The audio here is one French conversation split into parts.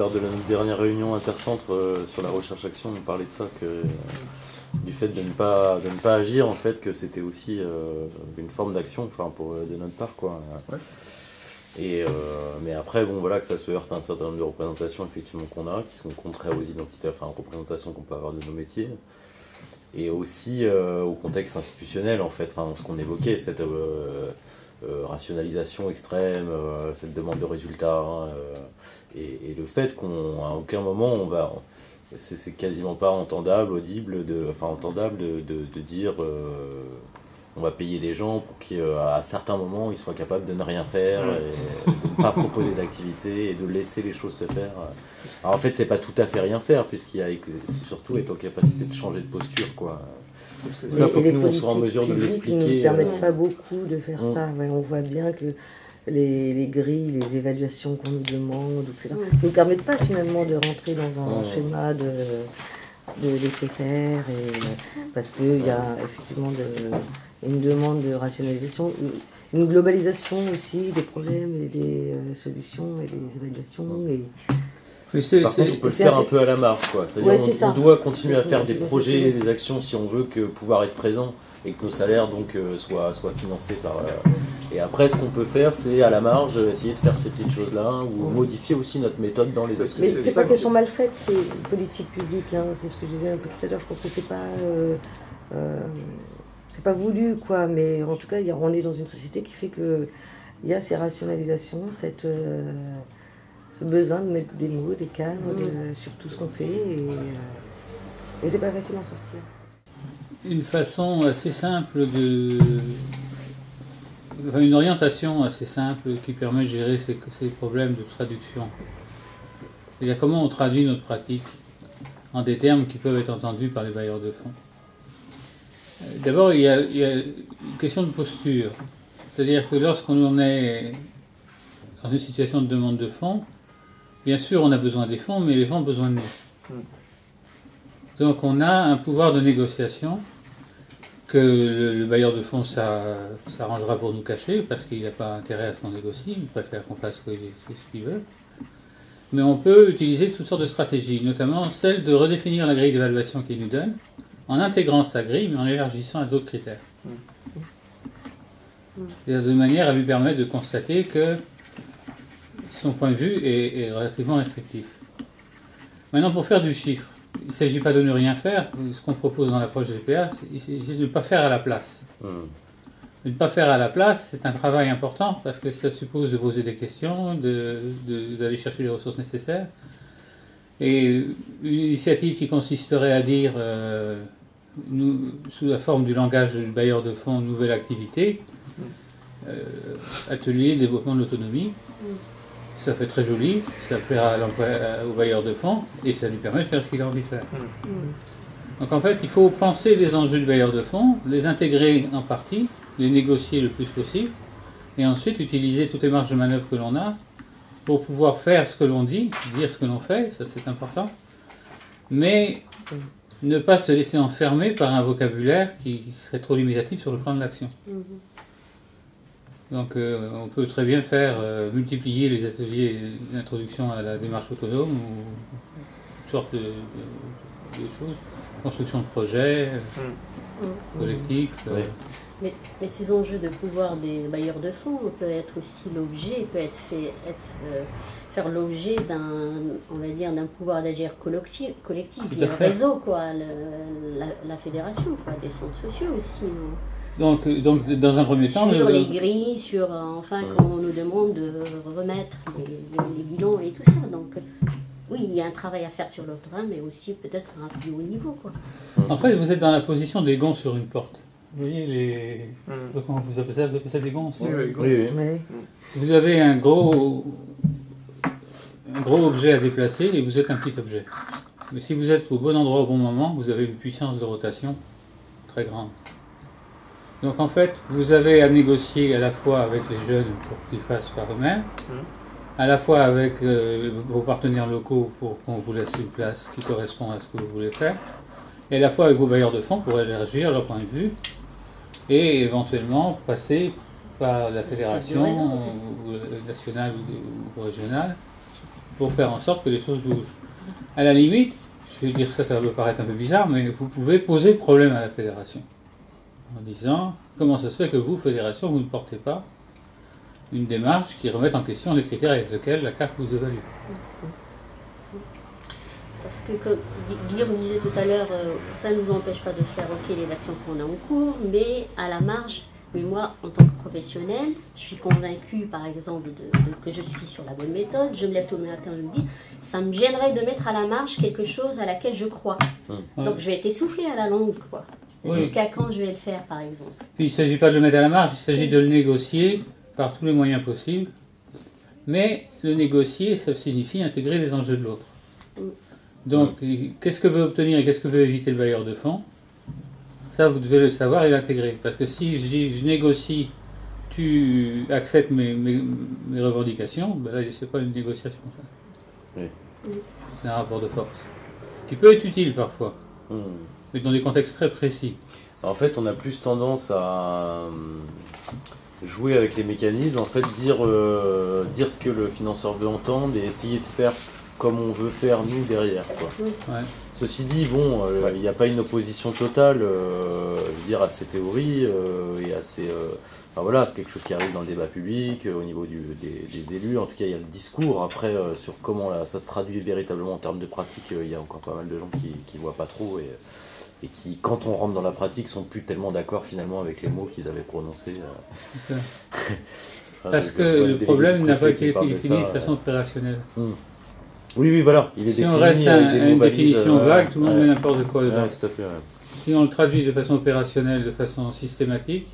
Lors de notre dernière réunion intercentre sur la recherche-action, on parlait de ça, du fait de ne pas agir, en fait, que c'était aussi une forme d'action, enfin, de notre part, quoi. Ouais. Mais après, bon, voilà, que ça se heurte à un certain nombre de représentations, effectivement, qu'on a, qui sont contraires aux identités, enfin, aux représentations qu'on peut avoir de nos métiers, et aussi au contexte institutionnel, en fait, enfin, ce qu'on évoquait, cette rationalisation extrême, cette demande de résultats, hein, et le fait qu'à aucun moment c'est quasiment pas entendable, entendable de dire on va payer les gens pour qu'à certains moments ils soient capables de ne rien faire, et de ne pas proposer d'activité et de laisser les choses se faire. Alors en fait, c'est pas tout à fait rien faire, c'est surtout être en capacité de changer de posture, quoi. Ça, faut que nous on soit en mesure de l'expliquer. Ne permettent pas beaucoup de faire ça. Ouais, on voit bien que les grilles, les évaluations qu'on nous demande, etc., ne nous permettent pas finalement de rentrer dans un schéma de laisser faire, parce qu'il y a effectivement une demande de rationalisation, une globalisation aussi des problèmes et des solutions et des évaluations. Par contre, on peut le faire un peu à la marge, quoi. C'est-à-dire on doit continuer à faire des projets, des actions si on veut pouvoir être présent et que nos salaires donc soient financés par. Et après, ce qu'on peut faire, c'est à la marge essayer de faire ces petites choses-là ou modifier aussi notre méthode dans les actions. Mais c'est pas qu'elles sont mal faites, ces politiques publiques. Hein, c'est ce que je disais un peu tout à l'heure. Je pense que c'est pas voulu, quoi. Mais en tout cas, on est dans une société qui fait que il y a ces rationalisations, ce besoin de mettre des mots, des cadres sur tout ce qu'on fait, et c'est pas facile d'en sortir. Une façon assez simple une orientation assez simple qui permet de gérer ces problèmes de traduction. C'est-à-dire comment on traduit notre pratique en des termes qui peuvent être entendus par les bailleurs de fonds. D'abord, il y a une question de posture. C'est-à-dire que lorsqu'on est dans une situation de demande de fonds, bien sûr, on a besoin des fonds, mais les fonds ont besoin de nous. Donc, on a un pouvoir de négociation que le bailleur de fonds s'arrangera pour nous cacher, parce qu'il n'a pas intérêt à ce qu'on négocie, il préfère qu'on fasse ce qu'il veut. Mais on peut utiliser toutes sortes de stratégies, notamment celle de redéfinir la grille d'évaluation qu'il nous donne, en intégrant sa grille, mais en élargissant à d'autres critères. De manière à lui permettre de constater que son point de vue est relativement restrictif. Maintenant, pour faire du chiffre, il ne s'agit pas de ne rien faire. Ce qu'on propose dans l'approche GPA, c'est de ne pas faire à la place. De ne pas faire à la place, c'est un travail important parce que ça suppose de poser des questions, d'aller chercher les ressources nécessaires. Et une initiative qui consisterait à dire, sous la forme du langage du bailleur de fonds, nouvelle activité, atelier développement de l'autonomie. Ça fait très joli, ça plaira au bailleur de fonds et ça lui permet de faire ce qu'il a envie de faire. Donc en fait, il faut penser les enjeux du bailleur de fonds, les intégrer en partie, les négocier le plus possible et ensuite utiliser toutes les marges de manœuvre que l'on a pour pouvoir faire ce que l'on dit, dire ce que l'on fait, ça c'est important, mais ne pas se laisser enfermer par un vocabulaire qui serait trop limitatif sur le plan de l'action. Donc on peut très bien multiplier les ateliers d'introduction à la démarche autonome ou toutes sortes de choses, construction de projets, collectifs. Mais ces enjeux de pouvoir des bailleurs de fonds peut être aussi l'objet, faire l'objet d'un pouvoir d'agir collectif, du réseau, quoi, la fédération, quoi, des centres sociaux aussi. Hein. Donc, dans un premier temps... Sur les grilles, quand on nous demande de remettre les bilans et tout ça. Donc, oui, il y a un travail à faire sur le terrain, mais aussi peut-être à un plus haut niveau, quoi. En fait, vous êtes dans la position des gonds sur une porte. Vous voyez comment vous appelez ça? Vous appelez ça des gonds? Oui. Vous avez un gros objet à déplacer et vous êtes un petit objet. Mais si vous êtes au bon endroit au bon moment, vous avez une puissance de rotation très grande. Donc en fait, vous avez à négocier à la fois avec les jeunes pour qu'ils fassent par eux-mêmes, à la fois avec vos partenaires locaux pour qu'on vous laisse une place qui correspond à ce que vous voulez faire, et à la fois avec vos bailleurs de fonds pour élargir leur point de vue, et éventuellement passer par la fédération nationale ou régionale pour faire en sorte que les choses bougent. À la limite, je vais dire ça va me paraître un peu bizarre, mais vous pouvez poser problème à la fédération en disant comment ça se fait que vous, fédération, vous ne portez pas une démarche qui remette en question les critères avec lesquels la CAF vous évalue. Parce que, comme Guillaume disait tout à l'heure, ça ne nous empêche pas de faire les actions qu'on a en cours, mais à la marge, mais moi, en tant que professionnel, je suis convaincue, par exemple, que je suis sur la bonne méthode. Je me lève tous les matins, je me dis, ça me gênerait de mettre à la marge quelque chose à laquelle je crois. Donc je vais être essoufflée à la longue, quoi. Jusqu'à quand je vais le faire, par exemple. Puis il ne s'agit pas de le mettre à la marge, il s'agit de le négocier par tous les moyens possibles. Mais le négocier, ça signifie intégrer les enjeux de l'autre. Donc, qu'est-ce que veut obtenir et qu'est-ce que veut éviter le bailleur de fonds? Ça, vous devez le savoir et l'intégrer. Parce que si je négocie, tu acceptes mes revendications, ben là, c'est pas une négociation. Ça. C'est un rapport de force. Qui peut être utile parfois, mais dans des contextes très précis. En fait, on a plus tendance à jouer avec les mécanismes, en fait, dire ce que le financeur veut entendre et essayer de faire comme on veut faire nous derrière, quoi. Ouais. Ceci dit, bon, il n'y a pas une opposition totale, je veux dire, à ces théories et à ces... enfin voilà, c'est quelque chose qui arrive dans le débat public, au niveau des élus. En tout cas, il y a le discours. Après, sur comment ça se traduit véritablement en termes de pratique, il y a encore pas mal de gens qui ne voient pas trop et qui, quand on rentre dans la pratique, sont plus tellement d'accord finalement avec les mots qu'ils avaient prononcés. Parce que le problème n'a pas été défini de façon opérationnelle. Oui, voilà, il est si défini on reste avec des mots une valises, définition vague, tout le monde met n'importe quoi dedans. Tout à fait, Si on le traduit de façon opérationnelle, de façon systématique,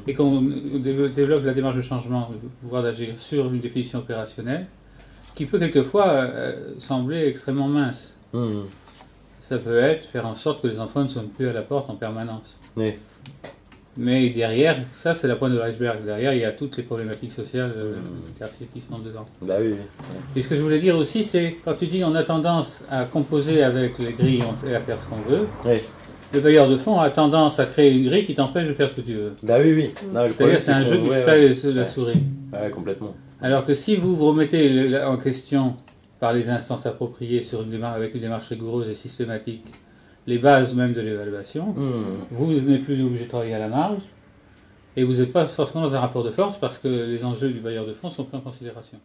et qu'on développe la démarche de changement, le pouvoir d'agir sur une définition opérationnelle, qui peut quelquefois sembler extrêmement mince. Ça peut être faire en sorte que les enfants ne sonnent plus à la porte en permanence. Mais derrière, ça c'est la pointe de l'iceberg. Derrière, il y a toutes les problématiques sociales du quartier qui sont dedans. Bah oui. Et ce que je voulais dire aussi, c'est quand tu dis on a tendance à composer avec les grilles et à faire ce qu'on veut, le bailleur de fonds a tendance à créer une grille qui t'empêche de faire ce que tu veux. Bah oui. C'est-à-dire c'est un jeu du chat et de la souris. Ouais, complètement. Alors que si vous vous remettez en question par les instances appropriées avec une démarche rigoureuse et systématique, les bases même de l'évaluation, vous n'êtes plus obligé de travailler à la marge et vous n'êtes pas forcément dans un rapport de force parce que les enjeux du bailleur de fonds sont pris en considération.